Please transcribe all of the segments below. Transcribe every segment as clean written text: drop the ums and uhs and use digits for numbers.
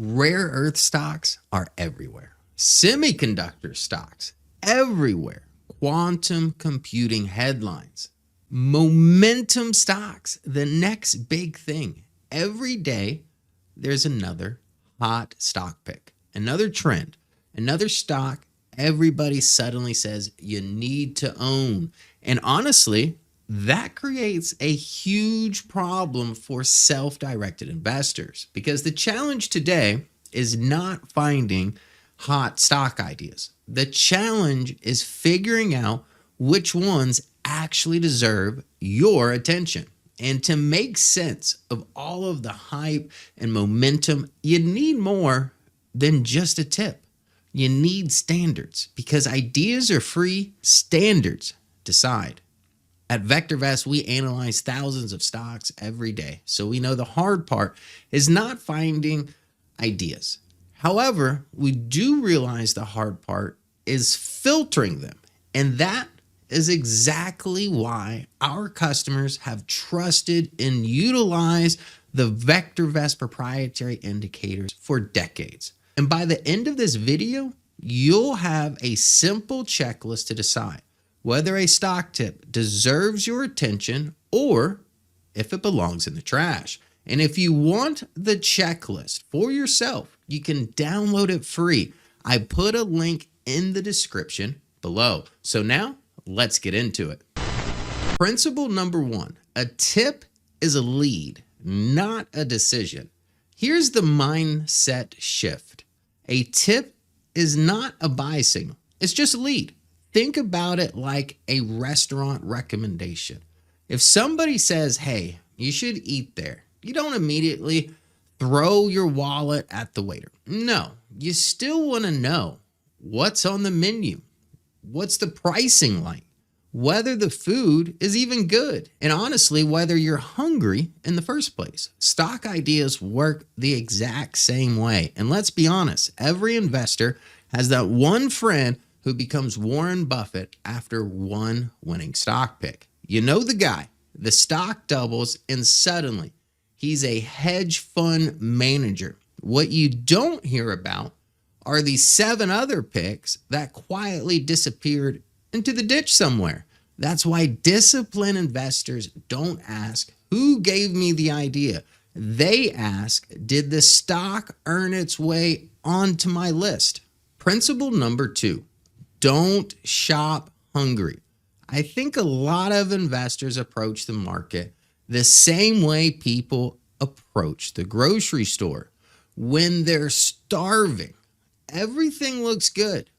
Rare earth stocks are everywhere. Semiconductor stocks everywhere. Quantum computing headlines. Momentum stocks, the next big thing. Every day, there's another hot stock pick, another trend, another stock everybody suddenly says you need to own. And honestly, that creates a huge problem for self-directed investors, because the challenge today is not finding hot stock ideas. The challenge is figuring out which ones actually deserve your attention. And to make sense of all of the hype and momentum, you need more than just a tip. You need standards, because ideas are free, standards decide. At VectorVest, we analyze thousands of stocks every day, so we know the hard part is not finding ideas. However, we do realize the hard part is filtering them, and that is exactly why our customers have trusted and utilized the VectorVest proprietary indicators for decades. And by the end of this video, you'll have a simple checklist to decide whether a stock tip deserves your attention or if it belongs in the trash. And if you want the checklist for yourself, you can download it free. I put a link in the description below. So now let's get into it. Principle number 1, a tip is a lead, not a decision. Here's the mindset shift. A tip is not a buy signal. It's just a lead. Think about it like a restaurant recommendation. If somebody says, hey, you should eat there, you don't immediately throw your wallet at the waiter. No, you still want to know what's on the menu, what's the pricing like, whether the food is even good, and honestly, whether you're hungry in the first place. Stock ideas work the exact same way. And let's be honest, every investor has that one friend who becomes Warren Buffett after one winning stock pick. You know the guy, the stock doubles, and suddenly he's a hedge fund manager. What you don't hear about are the 7 other picks that quietly disappeared into the ditch somewhere. That's why disciplined investors don't ask, who gave me the idea? They ask, did the stock earn its way onto my list? Principle number 2, don't shop hungry. I think a lot of investors approach the market the same way people approach the grocery store. When they're starving, everything looks good.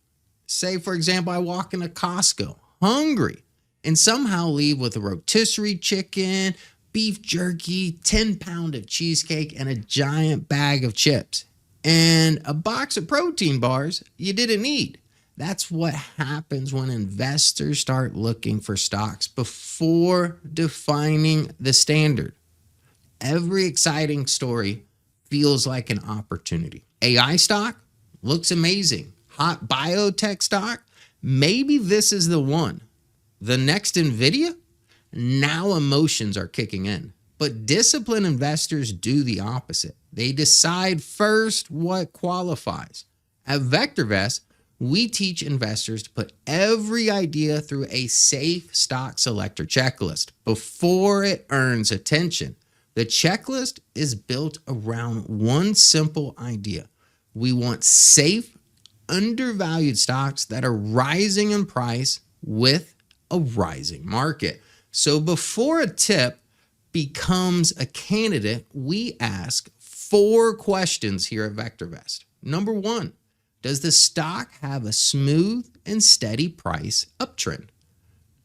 Say, for example, I walk into Costco hungry and somehow leave with a rotisserie chicken, beef jerky, 10-pound of cheesecake, and a giant bag of chips, and a box of protein bars you didn't need. That's what happens when investors start looking for stocks before defining the standard. Every exciting story feels like an opportunity. AI stock looks amazing. Hot biotech stock, maybe this is the one. The next NVIDIA, now emotions are kicking in. But disciplined investors do the opposite. They decide first what qualifies. At VectorVest, we teach investors to put every idea through a safe stock selector checklist before it earns attention. The checklist is built around one simple idea. We want safe, undervalued stocks that are rising in price with a rising market. So before a tip becomes a candidate, we ask 4 questions here at VectorVest. Number 1, does the stock have a smooth and steady price uptrend?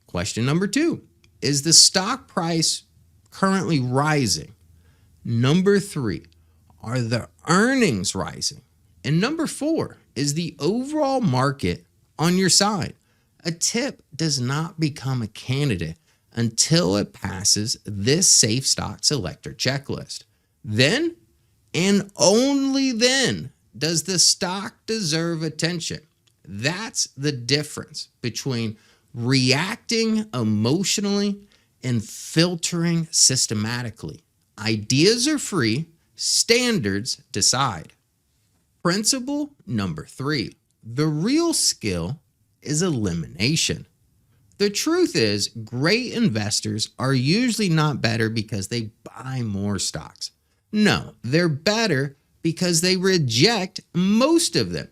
Question number 2, is the stock price currently rising? Number 3, are the earnings rising? And number 4, is the overall market on your side? A tip does not become a candidate until it passes this safe stock selector checklist. Then, and only then, does the stock deserve attention? That's the difference between reacting emotionally and filtering systematically. Ideas are free, standards decide. Principle number 3, the real skill is elimination. The truth is, great investors are usually not better because they buy more stocks. No, they're better because they reject most of them.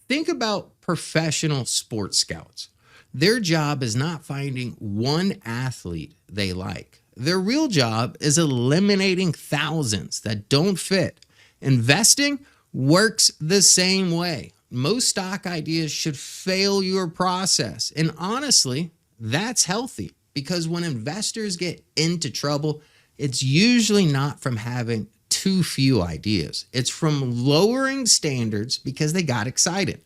Think about professional sports scouts. Their job is not finding one athlete they like. Their real job is eliminating thousands that don't fit. Investing works the same way. Most stock ideas should fail your process. And honestly, that's healthy, because when investors get into trouble, it's usually not from having too few ideas. It's from lowering standards because they got excited.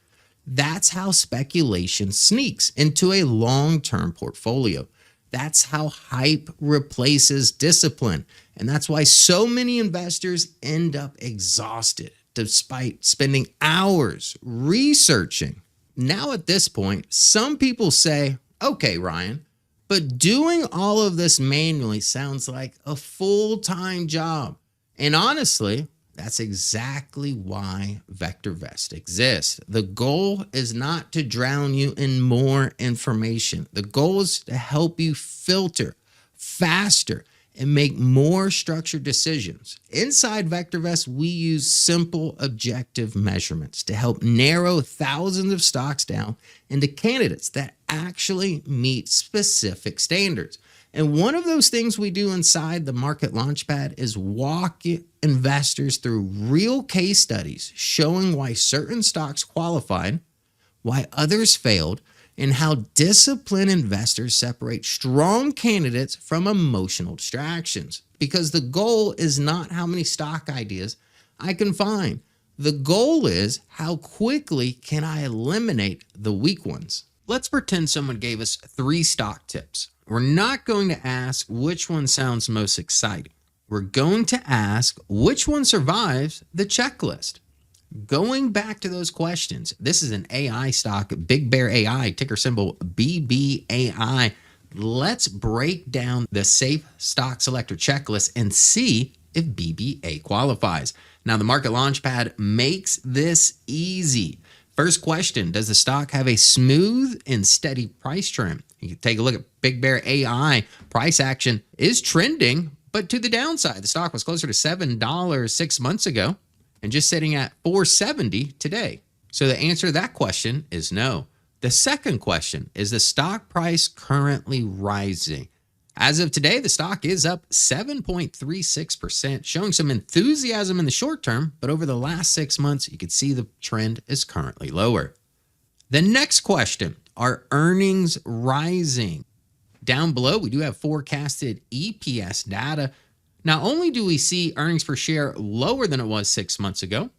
That's how speculation sneaks into a long-term portfolio. That's how hype replaces discipline. And that's why so many investors end up exhausted despite spending hours researching. Now at this point, some people say, okay, Ryan, but doing all of this manually sounds like a full-time job. And honestly, that's exactly why VectorVest exists. The goal is not to drown you in more information. The goal is to help you filter faster and make more structured decisions. Inside VectorVest, we use simple objective measurements to help narrow thousands of stocks down into candidates that actually meet specific standards. And one of those things we do inside the Market Launchpad is walk investors through real case studies showing why certain stocks qualified, why others failed, and how disciplined investors separate strong candidates from emotional distractions. Because the goal is not how many stock ideas I can find. The goal is how quickly can I eliminate the weak ones. Let's pretend someone gave us 3 stock tips. We're not going to ask which one sounds most exciting. We're going to ask which one survives the checklist. Going back to those questions, this is an AI stock, Big Bear AI, ticker symbol BBAI. Let's break down the safe stock selector checklist and see if BBA qualifies. Now, the Market Launchpad makes this easy. First question, does the stock have a smooth and steady price trend? You can take a look at Big Bear AI. Price action is trending, but to the downside. The stock was closer to $7 6 months ago and just sitting at $4.70 today. So the answer to that question is no. The second question, is the stock price currently rising? As of today, the stock is up 7.36%, showing some enthusiasm in the short term, but over the last 6 months, you can see the trend is currently lower. The next question, are earnings rising? Down below, we do have forecasted EPS data. Not only do we see earnings per share lower than it was 6 months ago,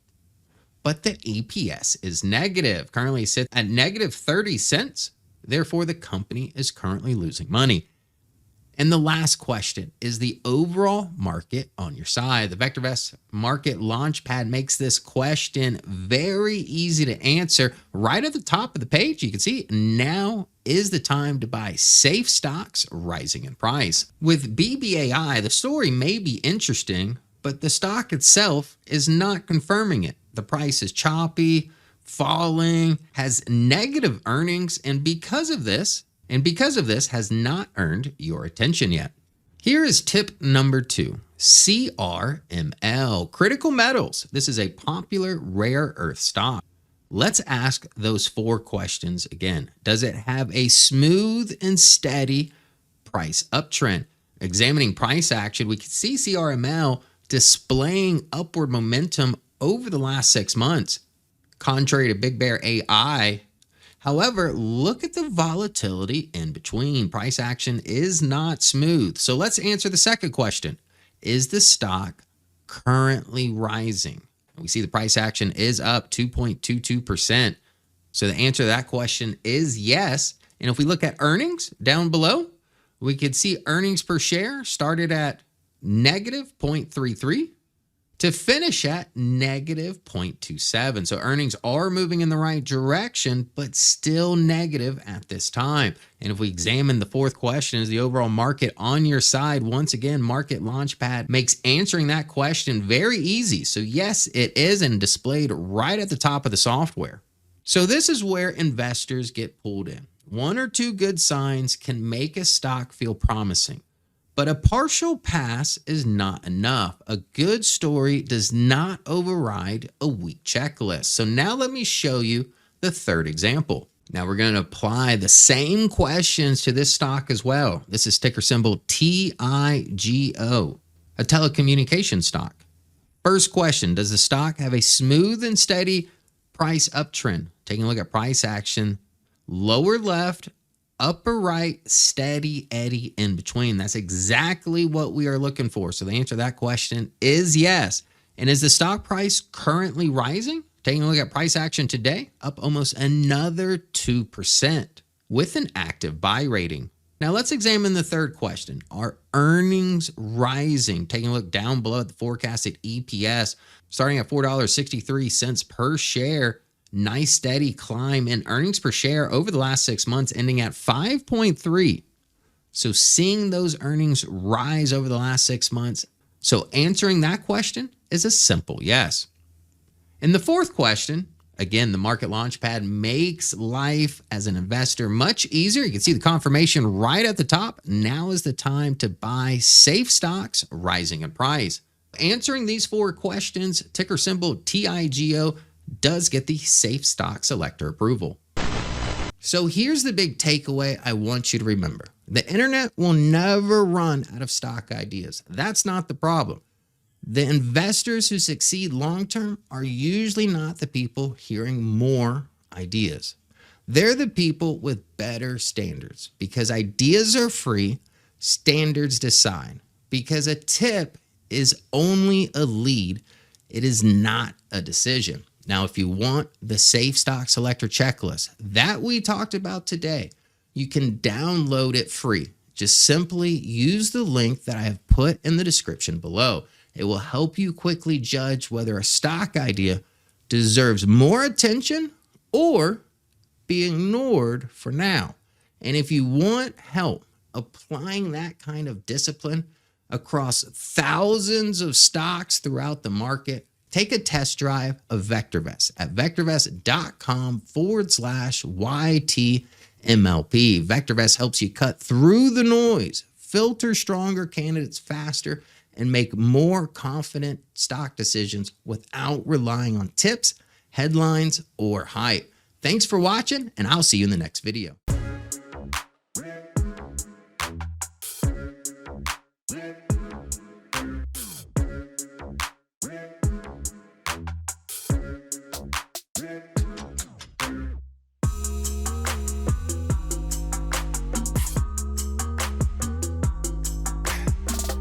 but the EPS is negative. Currently sits at negative 30 cents. Therefore, the company is currently losing money. And the last question, is the overall market on your side? The VectorVest Market Launchpad makes this question very easy to answer. Right at the top of the page, you can see now is the time to buy safe stocks rising in price. With BBAI, the story may be interesting, but the stock itself is not confirming it. The price is choppy, falling, has negative earnings, and because of this has not earned your attention yet. Here is tip number 2, CRML, critical metals. This is a popular rare earth stock. Let's ask those 4 questions again. Does it have a smooth and steady price uptrend? Examining price action, we can see CRML displaying upward momentum over the last 6 months, contrary to Big Bear AI. However, look at the volatility in between. Price action is not smooth. So let's answer the second question. Is the stock currently rising? We see the price action is up 2.22%. So the answer to that question is yes. And if we look at earnings down below, we could see earnings per share started at negative 0.33 to finish at negative 0.27. So earnings are moving in the right direction, but still negative at this time. And if we examine the fourth question, is the overall market on your side? Once again, Market Launchpad makes answering that question very easy. So yes, it is, and displayed right at the top of the software. So this is where investors get pulled in. One or two good signs can make a stock feel promising. But a partial pass is not enough. A good story does not override a weak checklist. So now let me show you the third example. Now we're going to apply the same questions to this stock as well. This is ticker symbol TIGO, a telecommunications stock. First question, does the stock have a smooth and steady price uptrend? Taking a look at price action, lower left, upper right, steady eddy in between. That's exactly what we are looking for. So the answer to that question is yes. And is the stock price currently rising? Taking a look at price action today, up almost another 2% with an active buy rating. Now let's examine the third question. Are earnings rising? Taking a look down below at the forecasted EPS, starting at $4.63 per share. Nice steady climb in earnings per share over the last 6 months, ending at 5.3. So seeing those earnings rise over the last 6 months. So answering that question is a simple yes. In the fourth question, again, the Market Launchpad makes life as an investor much easier. You can see the confirmation right at the top. Now is the time to buy safe stocks rising in price. Answering these four questions, ticker symbol TIGO, does get the safe stock selector approval. So here's the big takeaway I want you to remember. The internet will never run out of stock ideas. That's not the problem. The investors who succeed long-term are usually not the people hearing more ideas. They're the people with better standards, because ideas are free, standards decide. Because a tip is only a lead, it is not a decision. Now, if you want the safe stock selector checklist that we talked about today, you can download it free. Just simply use the link that I have put in the description below. It will help you quickly judge whether a stock idea deserves more attention or be ignored for now. And if you want help applying that kind of discipline across thousands of stocks throughout the market, take a test drive of VectorVest at vectorvest.com/YTMLP. VectorVest helps you cut through the noise, filter stronger candidates faster, and make more confident stock decisions without relying on tips, headlines, or hype. Thanks for watching, and I'll see you in the next video.